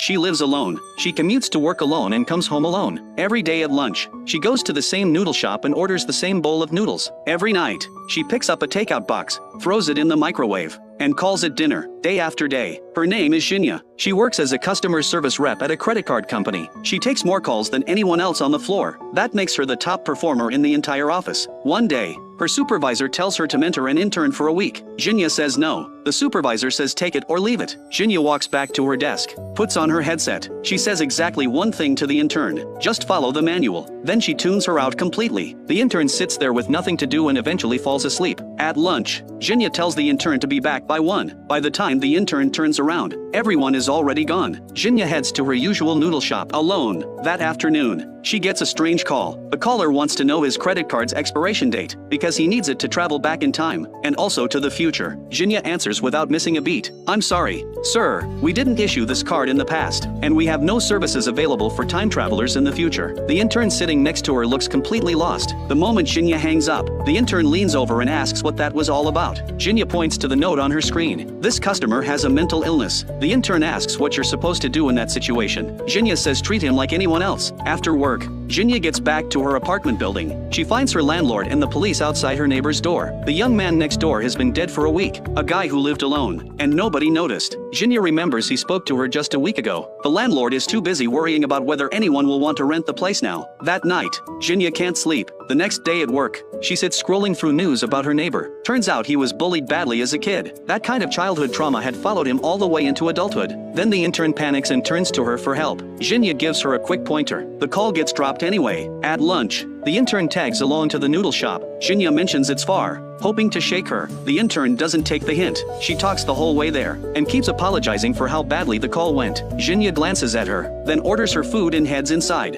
She lives alone. She commutes to work alone and comes home alone. Every day at lunch, she goes to the same noodle shop and orders the same bowl of noodles. Every night, she picks up a takeout box, throws it in the microwave, and calls it dinner, day after day. Her name is Xinya. She works as a customer service rep at a credit card company. She takes more calls than anyone else on the floor. That makes her the top performer in the entire office. One day, her supervisor tells her to mentor an intern for a week. Xinya says no. The supervisor says take it or leave it. Xinya walks back to her desk, puts on her headset. She says exactly one thing to the intern: just follow the manual. Then she tunes her out completely. The intern sits there with nothing to do and eventually falls asleep. At lunch, Xinya tells the intern to be back by 1. By the time the intern turns around, everyone is already gone. Xinya heads to her usual noodle shop alone. That afternoon, she gets a strange call. The caller wants to know his credit card's expiration date because he needs it to travel back in time and also to the future. Xinya answers without missing a beat. "I'm sorry, sir, we didn't issue this card in the past, and we have no services available for time travelers in the future." The intern sitting next to her looks completely lost. The moment Xinya hangs up, the intern leans over and asks what that was all about. Xinya points to the note on her screen. "This customer has a mental illness." The intern asks what you're supposed to do in that situation. Xinya says treat him like anyone else. After work, Xinya gets back to her apartment building. She finds her landlord and the police outside her neighbor's door. The young man next door has been dead for a week, a guy who lived alone, and nobody noticed. Xinya remembers he spoke to her just a week ago. The landlord is too busy worrying about whether anyone will want to rent the place now. That night, Xinya can't sleep. The next day at work, she sits scrolling through news about her neighbor. Turns out he was bullied badly as a kid. That kind of childhood trauma had followed him all the way into adulthood. Then the intern panics and turns to her for help. Xinya gives her a quick pointer. The call gets dropped anyway. At lunch, the intern tags along to the noodle shop. Xinya mentions it's far, hoping to shake her. The intern doesn't take the hint. She talks the whole way there and keeps apologizing for how badly the call went. Xinya glances at her, then orders her food and heads inside.